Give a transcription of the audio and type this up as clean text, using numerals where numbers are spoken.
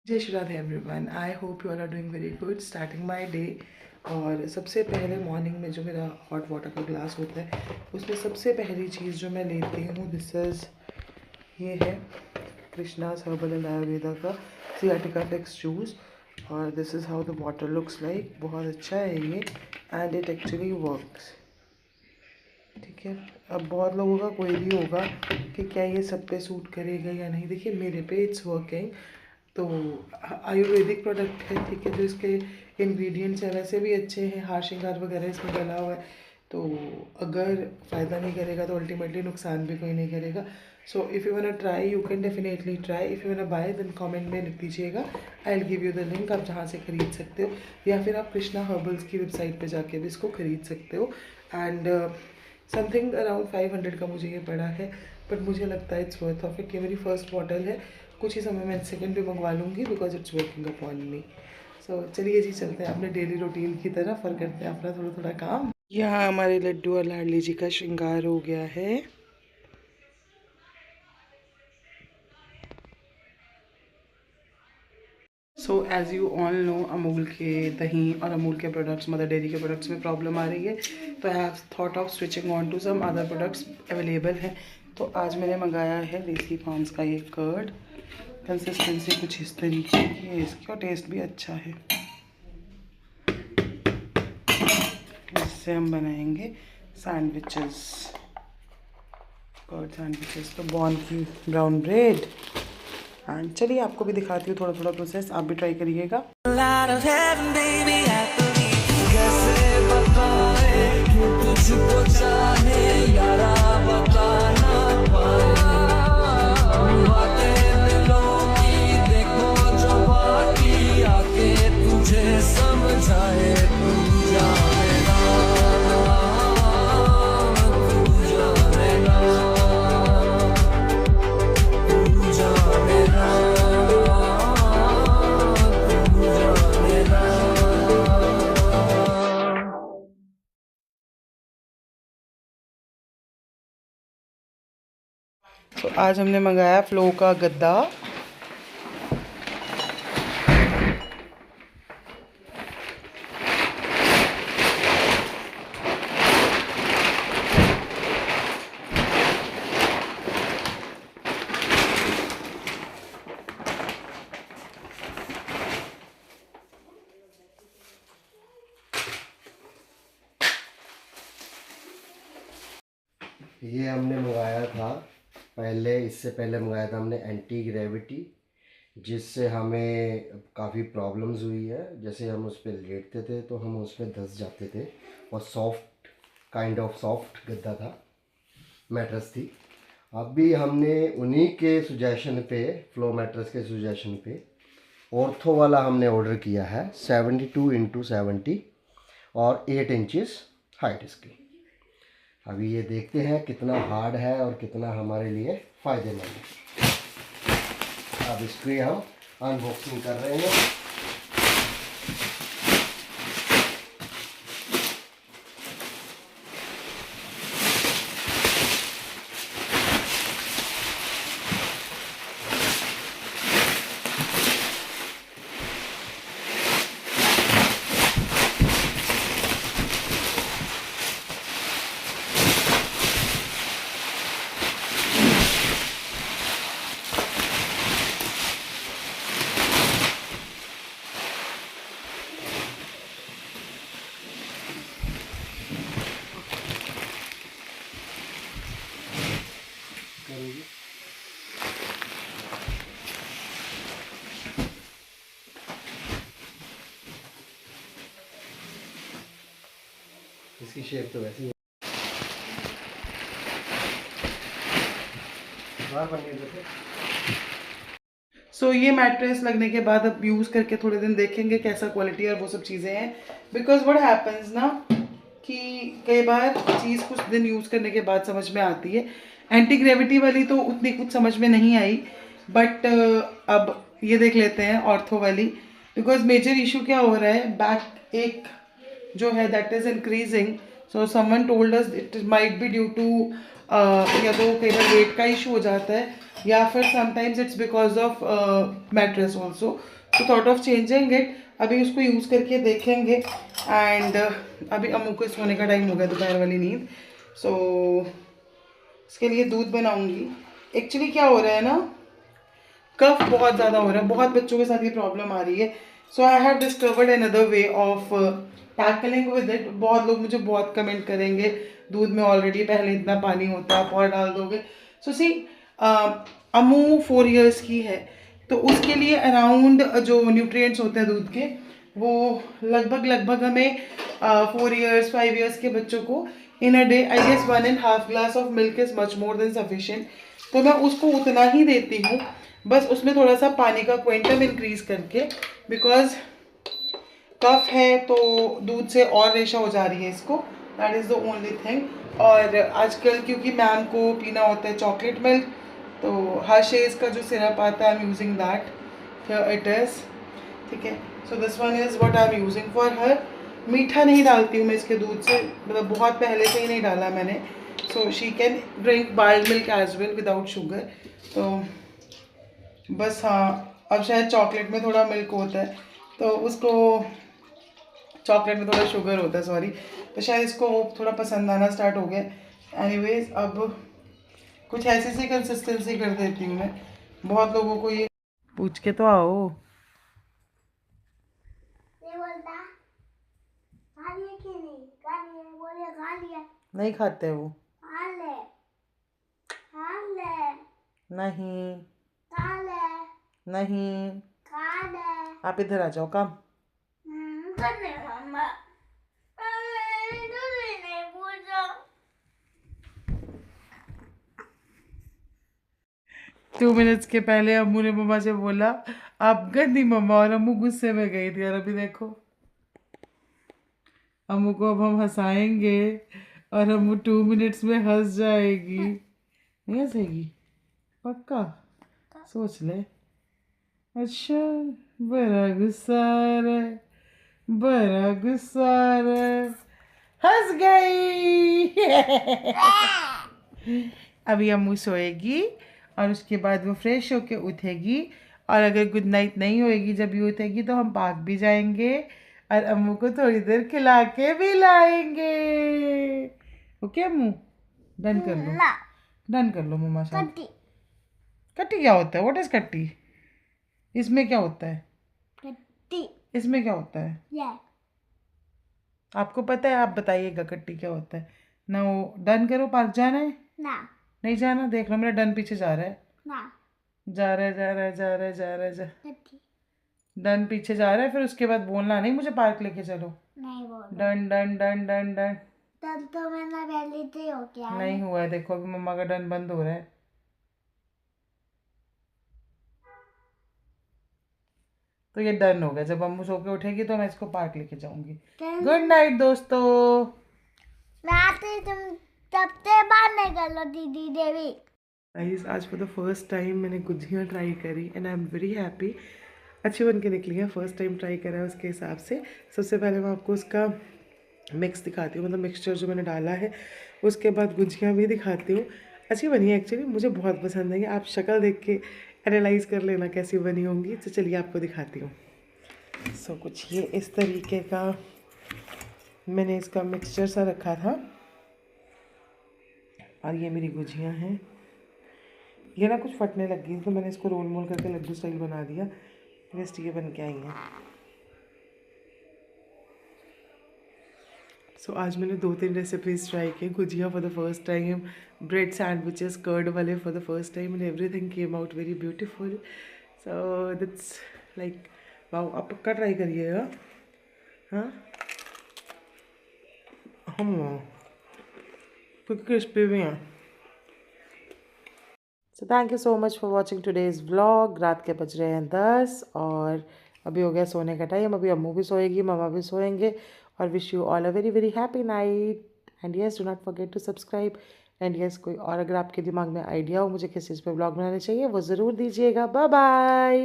जय Shri Radhe everyone. I hope you are doing very good starting my day. और सबसे पहले मॉर्निंग में जो मेरा हॉट वाटर का ग्लास होता है उसमें सबसे पहली चीज़ जो मैं लेती हूँ दिस इज़ ये है कृष्णाज हर्बल एंड आयुर्वेदा का सियाटिका फ्लेक्स जूस। और this is how the water looks like. बहुत अच्छा है ये एंड इट एक्चुअली वर्क्स। ठीक है, अब बहुत लोगों का कोई भी होगा कि क्या ये सब पे सूट करेगा या नहीं। देखिए मेरे पे इट्स वर्किंग। तो आयुर्वेदिक प्रोडक्ट है, ठीक है, जो इसके इंग्रेडिएंट्स हैं वैसे भी अच्छे हैं, हार श्रृंगार वगैरह इसमें डला हुआ है। तो अगर फ़ायदा नहीं करेगा तो अल्टीमेटली नुकसान भी कोई नहीं करेगा। So if you want to try you can definitely try. If you want to buy then comment में लिख दीजिएगा, I will give you the link, आप जहाँ से ख़रीद सकते हो। या फिर आप कृष्णा हर्बल्स की वेबसाइट पे जाके भी इसको ख़रीद सकते हो। एंड समथिंग अराउंड 500 का मुझे ये पड़ा है, बट मुझे लगता है इट्स वर्थ ऑफ इट। ये मेरी फर्स्ट बॉटल है, कुछ ही समय में सेकंड भी मंगवा लूँगी because it's working upon me. So चलिए जी, चलते हैं अपने डेली रूटीन की तरफ और करते हैं अपना थोड़ा थोड़ा काम। यहाँ हमारे लड्डू और लाडली जी का श्रृंगार हो गया है। So as you all know, Amul के दही और अमूल के प्रोडक्ट्स, मदर डेयरी के प्रोडक्ट्स में प्रॉब्लम आ रही है। तो I have thought of switching on to some other products available हैं। तो आज मैंने मंगाया है देसी फार्म्स का ये कर्ड। कंसिस्टेंसी कुछ इस तरीके की है इसकी और टेस्ट भी अच्छा है। इससे हम बनाएंगे सैंडविचेस, कर्ड सैंडविचेस। तो बॉर्न की ब्राउन ब्रेड। एंड चलिए आपको भी दिखाती हूँ थोड़ा थोड़ा प्रोसेस, आप भी ट्राई करिएगा। तो आज हमने मंगाया फ्लो का गद्दा। ये हमने मंगाया था पहले, इससे पहले मंगाया था हमने एंटी ग्रेविटी, जिससे हमें काफ़ी प्रॉब्लम्स हुई है। जैसे हम उस पर लेटते थे तो हम उस पर धंस जाते थे और सॉफ्ट, काइंड ऑफ सॉफ्ट गद्दा था, मैट्रेस थी। अभी हमने उन्हीं के सुजेशन पे, फ्लो मैट्रेस के सुजेशन पे ऑर्थो वाला हमने ऑर्डर किया है। 72x70 और 8 इंचेस हाइट इसकी। अभी ये देखते हैं कितना हार्ड है और कितना हमारे लिए फ़ायदेमंद है। अब इसकी हम अनबॉक्सिंग कर रहे हैं। इसकी शेप तो वैसी है। सो ये मैट्रेस लगने के बाद अब यूज़ करके थोड़े दिन देखेंगे कैसा क्वालिटी और वो सब चीज़ें हैं। बिकॉज व्हाट हैपन्स ना कि कई बार चीज़ कुछ दिन यूज़ करने के बाद समझ में आती है। एंटी ग्रेविटी वाली तो उतनी कुछ समझ में नहीं आई, बट अब ये देख लेते हैं ऑर्थो वाली। बिकॉज मेजर इशू क्या हो रहा है, बैक एक जो है that is increasing. So someone told us it might be due to या तो कई बार वेट का इशू हो जाता है या फिर sometimes it's because of mattress also, तो थॉट ऑफ चेंजिंग इट। अभी उसको यूज़ करके देखेंगे। एंड अभी अम्मू को सोने का टाइम हो गया, दोपहर वाली नींद। सो इसके लिए दूध बनाऊंगी। एक्चुअली क्या हो रहा है ना, कफ बहुत ज़्यादा हो रहा है, बहुत बच्चों के साथ ये प्रॉब्लम आ रही है। So I have discovered another way of tackling with it. बहुत लोग मुझे बहुत कमेंट करेंगे, दूध में ऑलरेडी पहले इतना पानी होता है, आप और डाल दोगे। सो सी, अमू 4 years की है, तो उसके लिए अराउंड जो न्यूट्रिएंट्स होते हैं दूध के, वो लगभग हमें 4 years 5 years के बच्चों को in a day I guess 1.5 glass of milk is much more than sufficient. तो मैं उसको उतना ही देती हूँ, बस उसमें थोड़ा सा पानी का क्वांटम इंक्रीज करके, बिकॉज कफ है तो दूध से और रेशा हो जा रही है इसको। That is the only thing. और आजकल क्योंकि मैम को पीना होता है चॉकलेट मिल्क, तो हर्शेज़ का जो सिरप आता है I am using that, here it is. ठीक है, so this one is what I am using for her. मीठा नहीं डालती हूँ मैं इसके दूध से, मतलब बहुत पहले से ही नहीं डाला मैंने। So she can drink boiled milk as well without sugar. तो बस हाँ, अब शायद चॉकलेट में थोड़ा मिल्क होता है, तो उसको चॉकलेट में थोड़ा शुगर होता है, सॉरी, तो शायद इसको थोड़ा पसंद आना स्टार्ट हो गया। एनीवेज, अब कुछ ऐसी सी कंसिस्टेंसी कर देती हूँ मैं। बहुत लोगों को ये पूछ के तो आओ। नहीं खाते वो, नहीं नहीं, आप इधर आ जाओ, काम। 2 minutes के पहले अम्मू ने मम्मा से बोला आप गंदी मम्मा, और अम्मू गुस्से में गई थी। और अभी देखो, अम्मू को अब हम हंसाएंगे और अम्मू 2 minutes में हंस जाएगी। नहीं हंसेगी? पक्का? सोच ले। अच्छा, बड़ा गुस्सा आ रहा है, बड़ा गुस्सा आ रहा है, हंस गई। अभी अम्मू सोएगी और उसके बाद वो फ्रेश होके उठेगी, और अगर गुड नाइट नहीं होएगी जब भी उठेगी तो हम पार्क भी जाएंगे और अम्मू को थोड़ी देर खिला के भी लाएंगे। ओके अम्मू, डन कर लो, डन कर लो मम्मा साहब। कट्टी, कट्टी क्या होता है? व्हाट इज कट्टी? इसमें क्या होता है? कट्टी इसमें क्या होता है? आपको पता है? आप बताइएगा कट्टी क्या होता है ना। वो डन करो, पार्क जाना है ना? नहीं जाना? देख लो मेरा डन पीछे जा रहा है ना, जा रहा है जा रहा है जा रहा है जा रहा है जा डन पीछे जा रहा है। फिर उसके बाद बोलना नहीं मुझे पार्क लेके चलो। नहीं बोल, done done done done done. Done तो मैंने पहले से हो गया, नहीं हुआ है। देखो अभी मम्मा का डन बंद हो रहा है। तो ये डन हो गया। जब अम्मू सो के उठेगी तो मैं इसको पार्क लेके जाऊंगी। गुड नाइट दोस्तों। तुम सबसे बात नहीं कर लो दीदी देवी। आज फॉर द फर्स्ट टाइम मैंने गुजिया ट्राई करी and I am very happy. अच्छी बन के निकली है, फर्स्ट टाइम ट्राई करा है उसके हिसाब से। सबसे पहले मैं आपको उसका मिक्स दिखाती हूँ, मतलब मिक्सचर जो मैंने डाला है। उसके बाद गुजिया भी दिखाती हूँ। अच्छी बनी है एक्चुअली, मुझे बहुत पसंद आई। आप शक्ल देख के एनालाइज कर लेना कैसी बनी होंगी। तो चलिए आपको दिखाती हूँ। सो कुछ ये इस तरीके का मैंने इसका मिक्सचर सा रखा था, और ये मेरी गुजिया हैं। ये ना कुछ फटने लग गई तो मैंने इसको रोल मोल करके लड्डू स्टाइल बना दिया। बेस्ट ये बन के आई हैं। सो आज मैंने 2-3 रेसिपीज़ ट्राई की। Gujiya for the first time, bread sandwiches curd वाले for the first time, and everything came out very beautiful. So that's like wow. आप पक्का ट्राई करिएगा। हाँ क्योंकि क्रिस्पी भी हैं। So thank you so much for watching today's vlog. रात के बज रहे हैं 10 और अभी हो गया सोने का टाइम। अभी अम्मू भी सोएगी, मामा भी सोएंगे। और wish you all a very very happy night. And yes, do not forget to subscribe. And yes, कोई और अगर आपके दिमाग में आइडिया हो मुझे किस चीज़ पे व्लॉग बनाने चाहिए वो ज़रूर दीजिएगा। Bye bye.